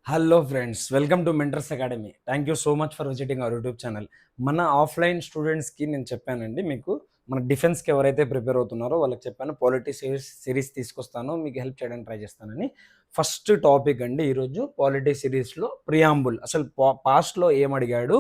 Hello friends, welcome to mentors academy. Thank you so much for visiting our YouTube channel. మన offline స్టూడెంట్స్కి నేను చెప్పానండి, మీకు మన డిఫెన్స్కి ఎవరైతే ప్రిపేర్ అవుతున్నారో వాళ్ళకి చెప్పాను, పాలిటీ సిరీస్ తీసుకొస్తాను, మీకు హెల్ప్ చేయడానికి ట్రై చేస్తానని. ఫస్ట్ టాపిక్ అండి ఈరోజు పాలిటీ సిరీస్లో ప్రియాంబుల్. అసలు పాస్ట్లో ఏం అడిగాడు,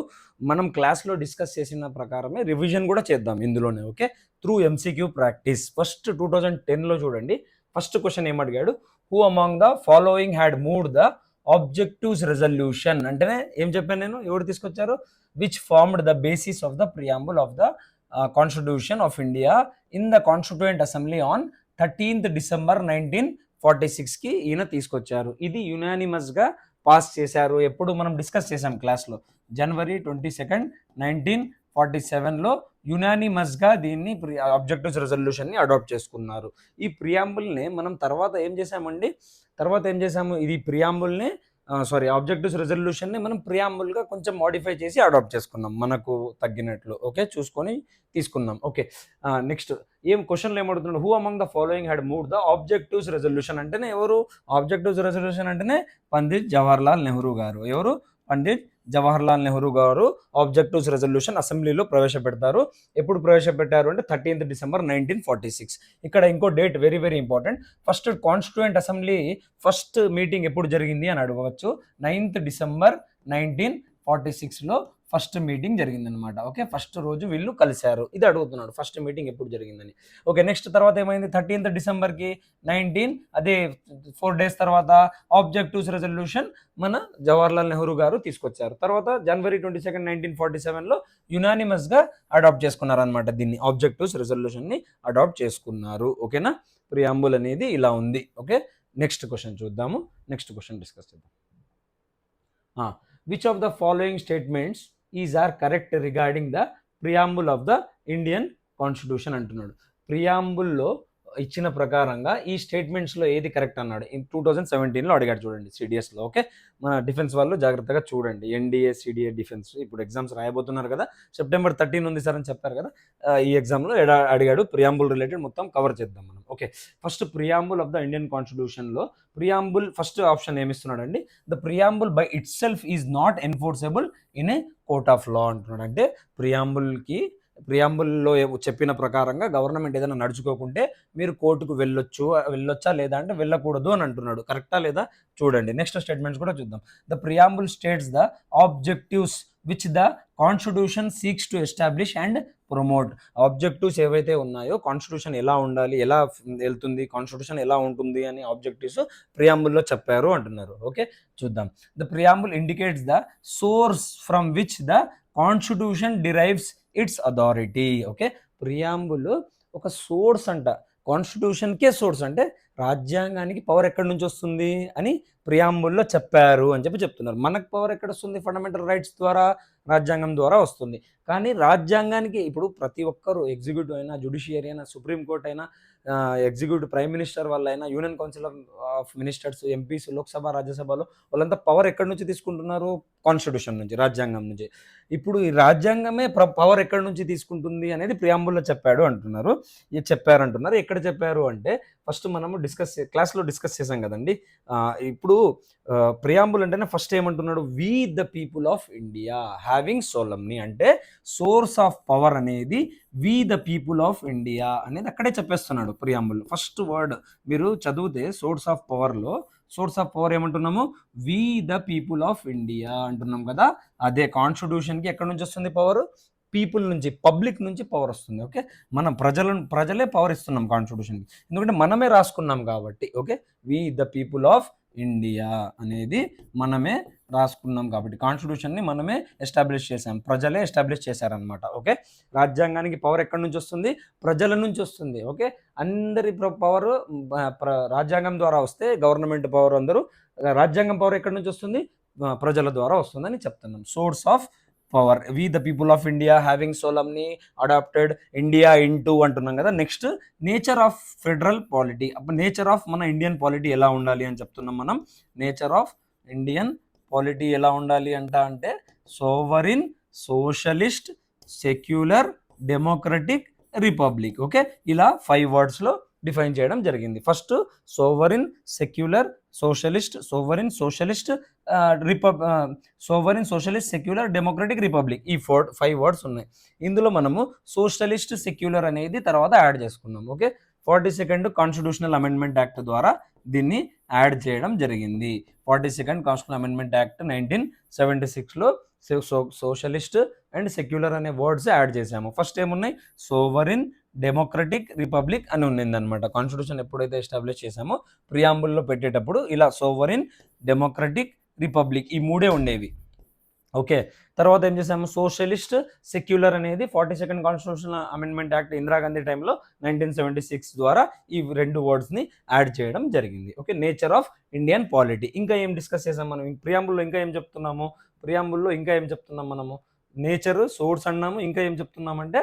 మనం క్లాస్లో డిస్కస్ చేసిన ప్రకారమే రివిజన్ కూడా చేద్దాం ఇందులోనే. Okay, through MCQ practice. First 2010లో చూడండి, ఫస్ట్ క్వశ్చన్ ఏం అడిగాడు, who among the following had moved the objectives resolution అంటేనే ఏం చెప్పాను నేను, ఎవరు తీసుకొచ్చారు, which formed the basis of the preamble of the constitution of India in the constituent assembly on 13th December 1946కి ఈయన తీసుకొచ్చారు. ఇది యునానిమస్గా పాస్ చేశారు. ఎప్పుడు మనం డిస్కస్ చేసాం క్లాస్లో, January 22, 1947లో యునానిమస్గా దీన్ని ఆబ్జెక్టివ్స్ రెజల్యూషన్ని అడాప్ట్ చేసుకున్నారు. ఈ ప్రియాంబుల్ని మనం తర్వాత ఏం చేసామండి, ఇది ప్రియాంబుల్ని ఆబ్జెక్టివ్స్ రెజల్యూషన్ని మనం ప్రియాంబుల్గా కొంచెం మోడిఫై చేసి అడాప్ట్ చేసుకున్నాం, మనకు తగ్గినట్లు. ఓకే, చూసుకొని తీసుకున్నాం. ఓకే, నెక్స్ట్ క్వశ్చన్లో ఏమడుతున్నాడు, who among the following had moved the objectives resolution అంటేనే ఎవరు, ఆబ్జెక్టివ్స్ రెజల్యూషన్ అంటేనే పండిత్ జవహర్లాల్ నెహ్రూ గారు. ఎవరు, పండిత్ జవహర్లాల్ నెహ్రూ గారు ఆబ్జెక్టివ్స్ రెజల్యూషన్ అసెంబ్లీలో ప్రవేశపెడతారు. ఎప్పుడు ప్రవేశపెట్టారు అంటే 13th December 1946. ఇక్కడ ఇంకో date very very important. First constituent assembly first meeting ఎప్పుడు జరిగింది అని అడగవచ్చు. 9th December 1946లో ఫస్ట్ మీటింగ్ జరిగిందనమాట. ఓకే, ఫస్ట్ రోజు వీళ్ళు కలిశారు. ఇది అడుగుతున్నాడు, ఫస్ట్ మీటింగ్ ఎప్పుడు జరిగిందని. ఓకే, నెక్స్ట్ తర్వాత ఏమైంది, 13th December అదే 4 days తర్వాత ఆబ్జెక్టివ్స్ రెజల్యూషన్ మన జవహర్లాల్ నెహ్రూ గారు తీసుకొచ్చారు. తర్వాత January 22, 1947లో యునానిమస్గా అడాప్ట్ చేసుకున్నారు అనమాట. దీన్ని ఆబ్జెక్టివ్స్ రెజల్యూషన్ని అడాప్ట్ చేసుకున్నారు. ఓకేనా, ప్రియాంబుల్ అనేది ఇలా ఉంది. ఓకే, నెక్స్ట్ క్వశ్చన్ చూద్దాము. నెక్స్ట్ క్వశ్చన్ డిస్కస్ చేద్దాం. Which of the following statements is are correct regarding the preamble of the Indian constitution అంటున్నాడు. ప్రియాంబుల్లో ఇచ్చిన ప్రకారంగా ఈ స్టేట్మెంట్స్లో ఏది కరెక్ట్ అన్నాడు. 2017లో అడిగాడు చూడండి, సిడిఎస్లో. ఓకే, మన డిఫెన్స్ వాళ్ళు జాగ్రత్తగా చూడండి, ఎన్డీఏ సిడిఏ డిఫెన్స్ ఇప్పుడు ఎగ్జామ్స్ రాయబోతున్నారు కదా, September 13 ఉంది సార్ అని చెప్పారు కదా, ఈ ఎగ్జామ్లో అడిగాడు. ప్రియాంబుల్ రిలేటెడ్ మొత్తం కవర్ చేద్దాం మనం. Okay, first preamble of the Indian కాన్స్టిట్యూషన్లో ప్రియాంబుల్ ఫస్ట్ ఆప్షన్ ఏమిస్తున్నాడు అండి, the preamble by itself is not enforceable in a court of law అంటున్నాడు. అంటే ప్రియాంబుల్లో చెప్పిన ప్రకారంగా గవర్నమెంట్ ఏదైనా నడుచుకోకుంటే మీరు కోర్టుకు వెళ్ళొచ్చా లేదా అంటే వెళ్ళకూడదు అని అంటున్నాడు. కరెక్టా లేదా చూడండి. నెక్స్ట్ స్టేట్మెంట్స్ కూడా చూద్దాం. The preamble states the objectives which the constitution seeks to establish and promote. Objectives ఏవైతే ఉన్నాయో, కాన్స్టిట్యూషన్ ఎలా ఉండాలి, ఎలా వెళ్తుంది, కాన్స్టిట్యూషన్ ఎలా ఉంటుంది అని ఆబ్జెక్టివ్స్ ప్రియాంబుల్లో చెప్పారు అంటున్నారు. ఓకే, చూద్దాం. The preamble indicates the source from which the constitution derives its authority. Okay, preamble ఒక సోర్స్ అంట, కాన్స్టిట్యూషన్కే సోర్స్, అంటే రాజ్యాంగానికి పవర్ ఎక్కడి నుంచి వస్తుంది అని ప్రియాంబుల్లో చెప్పారు అని చెప్తున్నారు. మనకు పవర్ ఎక్కడ వస్తుంది, ఫండమెంటల్ రైట్స్ ద్వారా, రాజ్యాంగం ద్వారా వస్తుంది. కానీ రాజ్యాంగానికి ఇప్పుడు ప్రతి ఒక్కరు, ఎగ్జిక్యూటివ్ అయినా, జ్యుడిషియరీ అయినా, సుప్రీంకోర్టు అయినా, ఎగ్జిక్యూటివ్ ప్రైమ్ మినిస్టర్ వాళ్ళైనా, union council of ministers, MPs, Lok Sabha, రాజ్యసభలో వాళ్ళంతా పవర్ ఎక్కడి నుంచి తీసుకుంటున్నారు, కాన్స్టిట్యూషన్ నుంచి, రాజ్యాంగం నుంచి. ఇప్పుడు ఈ రాజ్యాంగమే పవర్ ఎక్కడి నుంచి తీసుకుంటుంది అనేది ప్రియాంబుల్లో చెప్పారంటున్నారు. ఎక్కడ చెప్పారు అంటే, ఫస్ట్ మనము క్లాస్లో డిస్కస్ చేసాం కదండి. ఇప్పుడు ప్రియాంబుల్ అంటేనే ఫస్ట్ ఏమంటున్నాడు, we the people of India having solemnly, అంటే సోర్స్ ఆఫ్ పవర్ అనేది we the people of India అనేది అక్కడే చెప్పేస్తున్నాడు ప్రియాంబుల్. ఫస్ట్ వర్డ్ మీరు చదివితే సోర్స్ ఆఫ్ పవర్ ఏమంటున్నాము, we the people of India అంటున్నాం కదా. అదే కాన్స్టిట్యూషన్కి ఎక్కడి నుంచి వస్తుంది పవర్, పీపుల్ నుంచి, పబ్లిక్ నుంచి పవర్ వస్తుంది. ఓకే, మనం ప్రజలే పవర్ ఇస్తున్నాం కాన్స్టిట్యూషన్కి, ఎందుకంటే మనమే రాసుకున్నాం కాబట్టి. Okay, we the people of India అనేది మనమే రాసుకున్నాం కాబట్టి, కాన్స్టిట్యూషన్ని మనమే ఎస్టాబ్లిష్ చేసాం, ప్రజలే ఎస్టాబ్లిష్ చేశారనమాట. ఓకే, రాజ్యాంగానికి పవర్ ఎక్కడి నుంచి వస్తుంది, ప్రజల నుంచి వస్తుంది. ఓకే, అందరి పవర్ రాజ్యాంగం ద్వారా వస్తే, గవర్నమెంట్ పవర్ అందరూ, రాజ్యాంగం పవర్ ఎక్కడి నుంచి వస్తుంది, ప్రజల ద్వారా వస్తుందని చెప్తున్నాం. Source of power, we the people of India having solemnly adopted India into అంటున్నాం కదా. Next nature of federal polity. అప్పుడు నేచర్ ఆఫ్ మన ఇండియన్ పాలిటీ ఎలా ఉండాలి అని చెప్తున్నాం మనం. నేచర్ ఆఫ్ ఇండియన్ పాలిటీ ఎలా ఉండాలి అంటే sovereign, socialist, secular, democratic, republic. Okay, ఇలా 5 wordsలో డిఫైన్ చేయడం జరిగింది. First sovereign, secular, socialist, sovereign, socialist, sovereign, socialist, secular, democratic, republic, ఈ 5 వర్డ్స్ ఉన్నాయి. ఇందులో మనము సోషలిస్ట్, సెక్యులర్ అనేది తర్వాత యాడ్ చేసుకున్నాం. Okay, 42nd constitutional amendment act ద్వారా దీన్ని యాడ్ చేయడం జరిగింది. 42nd కాన్స్టిట్యూషనల్ అమెండ్మెంట్ యాక్ట్ 1976లో సోషలిస్ట్ అండ్ సెక్యులర్ అనే వర్డ్స్ యాడ్ చేసాము. ఫస్ట్ ఏమున్నాయి, సోవరిన్, డెమోక్రటిక్, రిపబ్లిక్ అని ఉన్నిందనమాట. కాన్స్టిట్యూషన్ ఎప్పుడైతే ఎస్టాబ్లిష్ చేసామో ప్రియాంబుల్లో పెట్టేటప్పుడు ఇలా సోవరిన్, డెమోక్రటిక్, రిపబ్లిక్ ఈ 3 ఉండేవి. ఓకే, తర్వాత ఏం చేసాము, సోషలిస్ట్, సెక్యులర్ అనేది 42nd constitutional amendment act Indira Gandhi టైంలో 1976 ద్వారా ఈ 2 వర్డ్స్ని యాడ్ చేయడం జరిగింది. Okay, nature of Indian polity. ఇంకా ఏం డిస్కస్ చేసాం మనం ప్రియాంబుల్లో, ఇంకా ఏం చెప్తున్నాము ప్రియాంబుల్లో, ఇంకా ఏం చెప్తున్నాం మనము, నేచర్, సోర్స్ అన్నాము. ఇంకా ఏం చెప్తున్నామంటే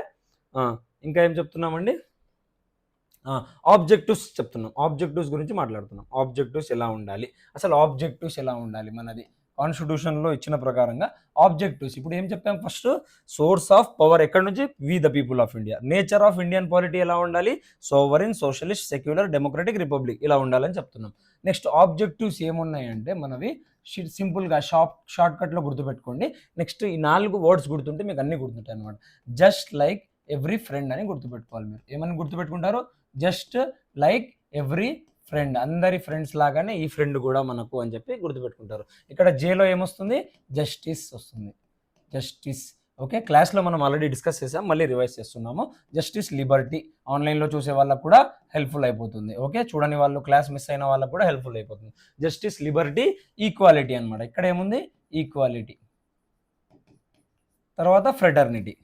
ఆబ్జెక్టివ్స్ చెప్తున్నాం. ఆబ్జెక్టివ్స్ గురించి మాట్లాడుతున్నాం. ఆబ్జెక్టివ్స్ ఎలా ఉండాలి, అసలు ఆబ్జెక్టివ్స్ ఎలా ఉండాలి మనది కాన్స్టిట్యూషన్లో ఇచ్చిన ప్రకారంగా ఆబ్జెక్టివ్స్. ఇప్పుడు ఏం చెప్పాం, ఫస్ట్ సోర్స్ ఆఫ్ పవర్ ఎక్కడి నుంచి, we the people of India. Nature of Indian polity ఎలా ఉండాలి, sovereign, socialist, secular, democratic, republic ఇలా ఉండాలని చెప్తున్నాం. నెక్స్ట్ ఆబ్జెక్టివ్స్ ఏమున్నాయంటే మనవి సింపుల్గా షార్ట్ కట్లో గుర్తుపెట్టుకోండి. నెక్స్ట్ ఈ 4 వర్డ్స్ గుర్తుంటే మీకు అన్ని గుర్తుంటాయి అనమాట. జస్ట్ లైక్ ఎవ్రీ ఫ్రెండ్ అని గుర్తుపెట్టుకోవాలి. మీరు ఏమని గుర్తుపెట్టుకుంటారు, జస్ట్ లైక్ ఎవ్రీ ఫ్రెండ్, అందరి ఫ్రెండ్స్ లాగానే ఈ ఫ్రెండ్ కూడా మనకు అని చెప్పి గుర్తుపెట్టుకుంటారు. ఇక్కడ జేలో ఏమొస్తుంది, జస్టిస్ వస్తుంది. జస్టిస్. ఓకే, క్లాస్లో మనం ఆల్రెడీ డిస్కస్ చేసాం, మళ్ళీ రివైజ్ చేస్తున్నాము. జస్టిస్, లిబర్టీ, ఆన్లైన్లో చూసే వాళ్ళకు కూడా హెల్ప్ఫుల్ అయిపోతుంది. ఓకే, చూడని వాళ్ళు, క్లాస్ మిస్ అయిన వాళ్ళకు కూడా హెల్ప్ఫుల్ అయిపోతుంది. జస్టిస్, లిబర్టీ, ఈక్వాలిటీ అనమాట. ఇక్కడ ఏముంది, ఈక్వాలిటీ. తర్వాత ఫ్రెటర్నిటీ.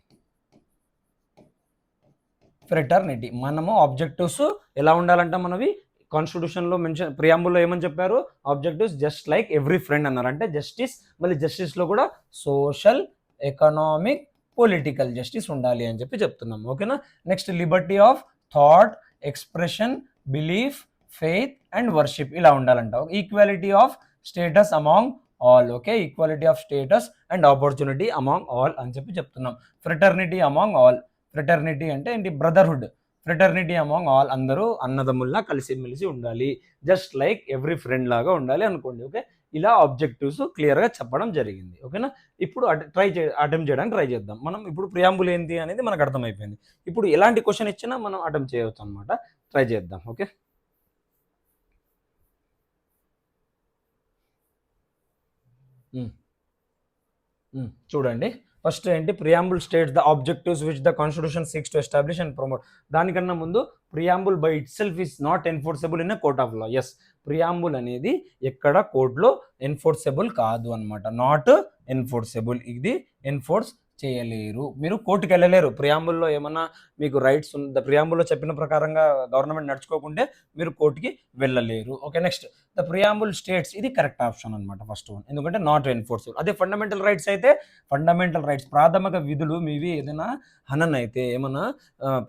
మనము ఆబ్జెక్టివ్స్ ఎలా ఉండాలంట మనవి కాన్స్టిట్యూషన్లో మెన్షన్, ప్రియాంబుల్లో ఏమని చెప్పారు, objectives just like every friend అన్నారు. అంటే జస్టిస్, మళ్ళీ జస్టిస్లో కూడా సోషల్, ఎకనామిక్, పొలిటికల్ జస్టిస్ ఉండాలి అని చెప్పి చెప్తున్నాం. ఓకేనా. Next Liberty of thought, expression, belief, faith and worship ఇలా ఉండాలంట. Equality of status among all. Okay, equality of status and opportunity among all అని చెప్పి చెప్తున్నాం. Fraternity among all. ఫ్రెటర్నిటీ అంటే ఏంటి, బ్రదర్హుడ్. ఫ్రెటర్నిటీ అమాంగ్ ఆల్, అందరూ అన్నదమ్ముల్లా కలిసిమెలిసి ఉండాలి. జస్ట్ లైక్ ఎవ్రీ ఫ్రెండ్ లాగా ఉండాలి అనుకోండి. ఓకే, ఇలా ఆబ్జెక్టివ్స్ క్లియర్గా చెప్పడం జరిగింది. ఓకేనా. ఇప్పుడు అటెంప్ట్ చేయడానికి ట్రై చేద్దాం. మనం ఇప్పుడు ప్రియాంబుల్ ఏంటి అనేది మనకు అర్థమైపోయింది. ఇప్పుడు ఎలాంటి క్వశ్చన్ ఇచ్చినా మనం అటెంప్ట్ చేయవచ్చు అనమాట. ట్రై చేద్దాం. ఓకే, చూడండి. ఫస్ట్ ఏంటి, preamble states the objectives which the constitution seeks to establish and promote. దానికన్నా ముందు preamble by itself is not enforceable in a court of law. Yes, preamble అనేది ఎక్కడ కోర్టులో ఎన్ఫోర్సబుల్ కాదు అనమాట. నాట్ ఎన్ఫోర్సబుల్, ఇది ఎన్ఫోర్స్ చేయలేరు, మీరు కోర్టుకు వెళ్ళలేరు. ప్రియాంబుల్లో ఏమన్నా మీకు రైట్స్ ప్రియాంబుల్లో చెప్పిన ప్రకారంగా గవర్నమెంట్ నడుచుకోకుంటే మీరు కోర్టుకి వెళ్ళలేరు. Okay, next the preamble states, ఇది కరెక్ట్ ఆప్షన్ అనమాట ఫస్ట్ వన్, ఎందుకంటే నాట్ ఎన్ఫోర్సబుల్. అదే ఫండమెంటల్ రైట్స్ అయితే, ఫండమెంటల్ రైట్స్ ప్రాథమిక విధులు మీవి ఏదైనా హనన్ అయితే, ఏమైనా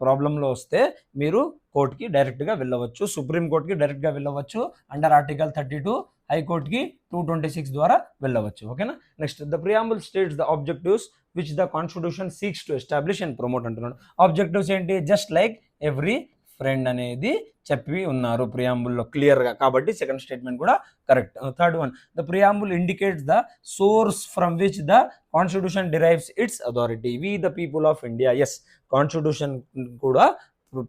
ప్రాబ్లంలో వస్తే మీరు కోర్టుకి డైరెక్ట్గా వెళ్ళవచ్చు, సుప్రీంకోర్టుకి డైరెక్ట్గా వెళ్ళవచ్చు, అండర్ ఆర్టికల్ 32, హైకోర్టుకి 226 ద్వారా వెళ్ళవచ్చు. ఓకేనా. Next the preamble states the objectives which the constitution seeks to establish and promote అంటున్నాడు. ఆబ్జెక్టివ్స్ ఏంటి, జస్ట్ లైక్ ఎవ్రీ ఫ్రెండ్ అనేది చెప్పి ఉన్నారు ప్రియాంబుల్లో క్లియర్గా, కాబట్టి సెకండ్ స్టేట్మెంట్ కూడా correct. Third one, the preamble indicates the source from which the constitution derives its authority, we the people of India. Yes, constitution కూడా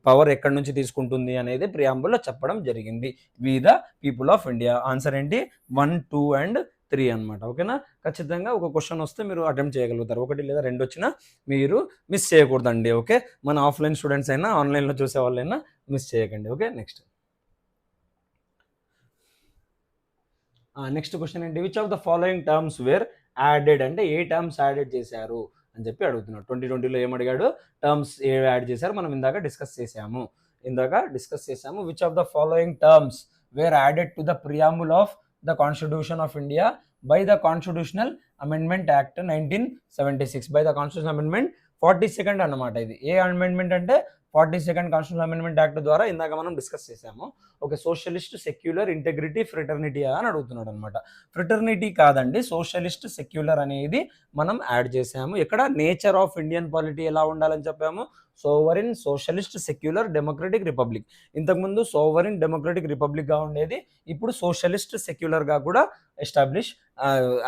పవర్ ఎక్కడి నుంచి తీసుకుంటుంది అనేది ప్రియాంబుల్లో చెప్పడం జరిగింది, we the people of India. Answer ఏంటి, 1, 2 and 3 అనమాట. ఓకేనా. ఖచ్చితంగా ఒక క్వశ్చన్ వస్తే మీరు అటెంప్ట్ చేయగలుగుతారు, 1 లేదా 2 వచ్చినా మీరు మిస్ చేయకూడదండి. ఓకే, మన ఆఫ్లైన్ స్టూడెంట్స్ అయినా ఆన్లైన్లో చూసే వాళ్ళైనా మిస్ చేయకండి. ఓకే, నెక్స్ట్ క్వశ్చన్ ఏంటి, which of the following terms were added, అంటే ఏ టర్మ్స్ యాడెడ్ చేశారు అని చెప్పి అడుగుతున్నాడు. 2020లో ఏం అడిగాడు, టర్మ్స్ ఏ యాడ్ చేశారు, మనం ఇందాక డిస్కస్ చేసాము. Which of the following terms were added to the preamble of the constitution of India by the constitutional amendment act 1976, by the constitution amendment 42nd అన్నమాట. ఇది ఏ అమెండ్మెంట్ అంటే 42nd కాన్స్టిట్యూషన్ అమెండ్మెంట్ యాక్ట్ ద్వారా ఇందాక మనం discuss చేసాము. Okay, socialist, secular, integrity, fraternity అని అడుగుతున్నాడు అనమాట. ఫ్రెటర్నిటీ కాదండి, సోషలిస్ట్, సెక్యులర్ అనేది మనం యాడ్ చేసాము. ఇక్కడ నేచర్ ఆఫ్ ఇండియన్ పాలిటీ ఎలా ఉండాలని చెప్పాము, sovereign, socialist, secular, democratic, republic. ఇంతకుముందు సోవరిన్, డెమోక్రటిక్, రిపబ్లిక్గా ఉండేది, ఇప్పుడు సోషలిస్ట్, సెక్యులర్గా కూడా ఎస్టాబ్లిష్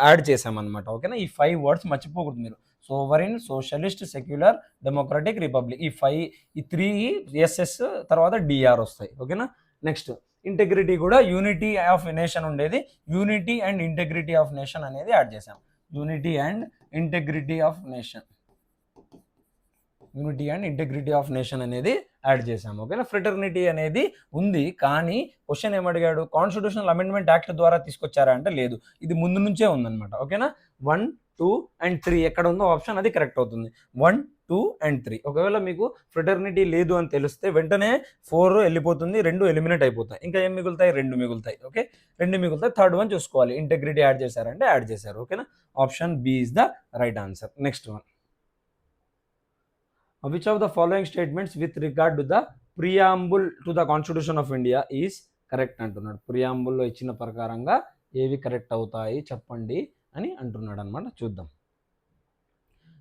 యాడ్ చేసామన్నమాట. ఓకేనా, ఈ 5 వర్డ్స్ మర్చిపోకూడదు మీరు. Sovereign, socialist, secular, democratic, republic, ఈ 3 ఎస్ఎస్ తర్వాత డిఆర్ వస్తాయి. ఓకేనా, నెక్స్ట్ ఇంటెగ్రిటీ కూడా యూనిటీ ఆఫ్ నేషన్ ఉండేది, unity and integrity of nation అనేది యాడ్ చేసాం. Unity and integrity of nation, unity and integrity of nation అనేది యాడ్ చేసాము. ఓకేనా, ఫ్రెటర్నిటీ అనేది ఉంది, కానీ క్వశ్చన్ ఏమడిగాడు, కాన్స్టిట్యూషనల్ అమెండ్మెంట్ యాక్ట్ ద్వారా తీసుకొచ్చారా అంటే లేదు, ఇది ముందు నుంచే ఉందన్నమాట. ఓకేనా, 1, 2 and 3 ఎక్కడ ఉందో ఆప్షన్ అది కరెక్ట్ అవుతుంది. 1, 2 and 3. ఒకవేళ మీకు ఫ్రెటర్నిటీ లేదు అని తెలిస్తే వెంటనే 4 వెళ్ళిపోతుంది, 2 ఎలిమినేట్ అయిపోతాయి, ఇంకా ఏం మిగులుతాయి, 2 మిగులుతాయి. ఓకే, 2 మిగులుతాయి, థర్డ్ వన్ చూసుకోవాలి, ఇంటెగ్రిటీ యాడ్ చేశారంటే యాడ్ చేశారు. ఓకేనా, option B is the right answer. Next one, which of the following statements with regard to the preamble to the Constitution of India is correct అంటున్నాడు. ప్రియాంబుల్లో ఇచ్చిన ప్రకారంగా ఏవి కరెక్ట్ అవుతాయి చెప్పండి అని అంటున్నాడు అనమాట. చూద్దాం.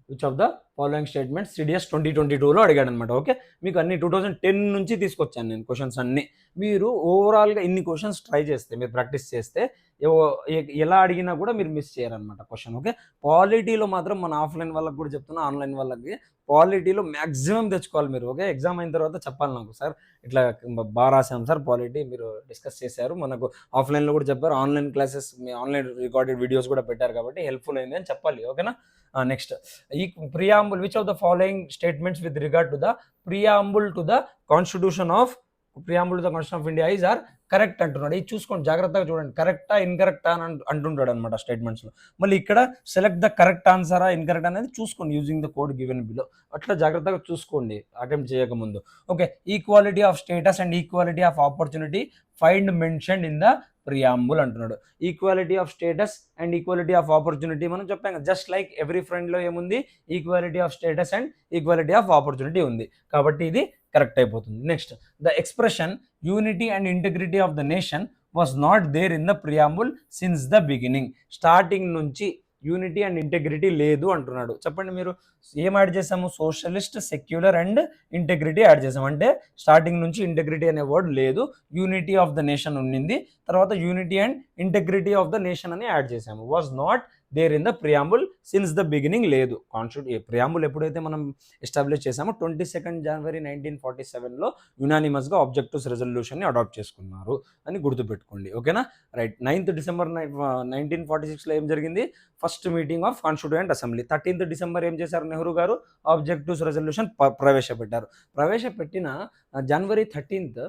Which of the following statements CDS 2022లో అడిగాడు అనమాట. ఓకే, మీకు అన్ని 2010 నుంచి తీసుకొచ్చాను నేను క్వశ్చన్స్ అన్ని. మీరు ఓవరాల్గా ఇన్ని క్వశ్చన్స్ ట్రై చేస్తే, మీరు ప్రాక్టీస్ చేస్తే ఎలా అడిగినా కూడా మీరు మిస్ చేయరనమాట క్వశ్చన్. ఓకే, పాలిటీలో మాత్రం మన ఆఫ్లైన్ వాళ్ళకి కూడా చెప్తున్నా, ఆన్లైన్ వాళ్ళకి పాలిటీలో మ్యాక్సిమం తెచ్చుకోవాలి మీరు. ఓకే, ఎగ్జామ్ అయిన తర్వాత చెప్పాలి నాకు, సార్ ఇట్లా బాగా రాసాం సార్ పాలిటీ, మీరు డిస్కస్ చేశారు, మనకు ఆఫ్లైన్లో కూడా చెప్పారు, ఆన్లైన్ క్లాసెస్ మీ ఆన్లైన్ రికార్డెడ్ వీడియోస్ కూడా పెట్టారు కాబట్టి హెల్ప్ఫుల్ అయింది అని చెప్పాలి. ఓకేనా, నెక్స్ట్ ఈ preamble, which of the following statements with regard to the preamble to the constitution of India is are correct అంటున్నాడు. ఇది చూసుకోండి, జాగ్రత్తగా చూడండి, కరెక్టా ఇన్కరెక్టా అని అంటుంటాడు అనమాట స్టేట్మెంట్స్లో. మళ్ళీ ఇక్కడ సెలెక్ట్ ద కరెక్ట్ ఆన్సరా ఇన్కరెక్ట్ అనేది చూసుకోండి using the code given below. అట్లా జాగ్రత్తగా చూసుకోండి అటెంప్ట్ చేయకముందు. Okay, equality of status and equality of opportunity find mentioned in the preamble అంటున్నాడు. Equality of status and equality of opportunity మనం చెప్పాం, జస్ట్ లైక్ ఎవ్రీ ఫ్రెండ్లో ఏముంది, equality of status and equality of opportunity ఉంది, కాబట్టి ఇది correct అయిపోతుంది. Next, the expression unity and integrity of the nation was not there in the preamble since the beginning. Starting నుంచి unity and integrity లేదు అంటున్నాడు. చెప్పండి మీరు, ఏం యాడ్ చేసాము, socialist, secular and integrity add చేసాము. అంటే స్టార్టింగ్ నుంచి ఇంటెగ్రిటీ అనే వర్డ్ లేదు, యూనిటీ ఆఫ్ ద నేషన్ ఉండింది, తర్వాత unity and integrity of the nation అని యాడ్ చేసాము. Was not there in the preamble since the beginning లేదు. ప్రియాంబుల్ ఎప్పుడైతే మనం ఎస్టాబ్లిష్ చేసామో 22 జనవరి 1947లో యునానిమస్గా ఆబ్జెక్టివ్స్ రెజల్యూషన్ని అడాప్ట్ చేసుకున్నారు అని గుర్తుపెట్టుకోండి. ఓకేనా, రైట్. 9th డిసెంబర్ 1946లో ఏం జరిగింది, first meeting of constituent assembly. 13th December ఏం చేశారు, నెహ్రూ గారు ఆబ్జెక్టివ్స్ రెజల్యూషన్ ప్రవేశపెట్టిన జనవరి 22,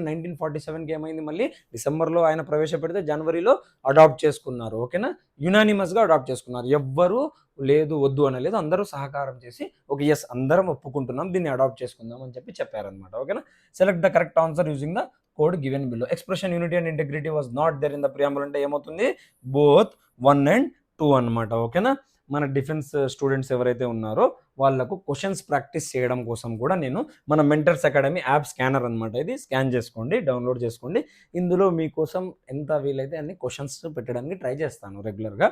1947కి ఏమైంది, మళ్ళీ డిసెంబర్లో ఆయన ప్రవేశపెడితే జనవరిలో అడాప్ట్ చేసుకున్నారు. ఓకేనా, యునానిమస్గా అడాప్ట్ చేసుకున్నారు, ఎవ్వరూ లేదు వద్దు అనలేదు, అందరూ సహకారం చేసి ఓకే ఎస్ అందరం ఒప్పుకుంటున్నాం, దీన్ని అడాప్ట్ చేసుకుందాం అని చెప్పారనమాట. ఓకేనా, select the correct answer using the code given below. Expression unity and integrity was not there in the preamble అంటే ఏమవుతుంది, బోత్ 1 and 2 అనమాట. ఓకేనా, మన డిఫెన్స్ స్టూడెంట్స్ ఎవరైతే ఉన్నారో వాళ్ళకు క్వశ్చన్స్ ప్రాక్టీస్ చేయడం కోసం కూడా నేను మన మెంటర్స్ అకాడమీ యాప్ స్కానర్ అనమాట, ఇది స్కాన్ చేసుకోండి, డౌన్లోడ్ చేసుకోండి. ఇందులో మీకోసం ఎంత వీలైతే అన్ని క్వశ్చన్స్ పెట్టడానికి ట్రై చేస్తాను రెగ్యులర్గా.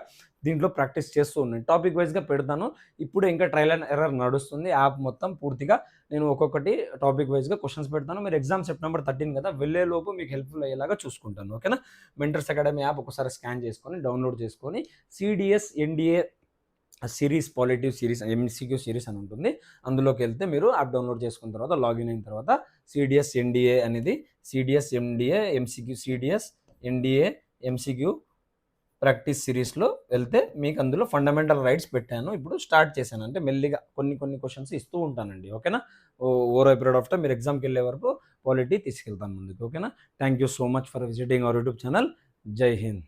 దీంట్లో ప్రాక్టీస్ చేస్తూ ఉన్నాను, టాపిక్ వైజ్గా పెడతాను. ఇప్పుడు ఇంకా ట్రయల్ అండ్ ఎర్రర్ నడుస్తుంది, యాప్ మొత్తం పూర్తిగా నేను ఒక్కొక్కటి టాపిక్ వైజ్గా క్వశ్చన్స్ పెడతాను. మీరు ఎగ్జామ్ సెప్టెంబర్ 13 కదా, వెళ్ళేలోపు మీకు హెల్ప్ఫుల్ అయ్యేలాగా చూసుకుంటాను. ఓకేనా, మెంటర్స్ అకాడమీ యాప్ ఒకసారి స్కాన్ చేసుకొని డౌన్లోడ్ చేసుకొని సిడిఎస్ ఎన్డిఏ సిరీస్, పాలిటివ్ సిరీస్, ఎంసీక్యూ సిరీస్ అని ఉంటుంది, అందులోకి వెళ్తే మీరు యాప్ డౌన్లోడ్ చేసుకున్న తర్వాత లాగిన్ అయిన తర్వాత సిడిఎస్ ఎన్డిఏ అనేది CDS MDA MCQ CDS NDA MCQ practice సిరీస్లో వెళ్తే మీకు అందులో ఫండమెంటల్ రైట్స్ పెట్టాను, ఇప్పుడు స్టార్ట్ చేశాను. అంటే మెల్లిగా కొన్ని క్వశ్చన్స్ ఇస్తూ ఉంటానండి. ఓకేనా, ఓవర్ పీరియడ్ ఆఫ్ టైం మీరు ఎగ్జామ్కి వెళ్ళే వరకు పాలిటీ తీసుకెళ్తాను ముందుకు. ఓకేనా, thank you so much for visiting our YouTube channel. జై హింద్.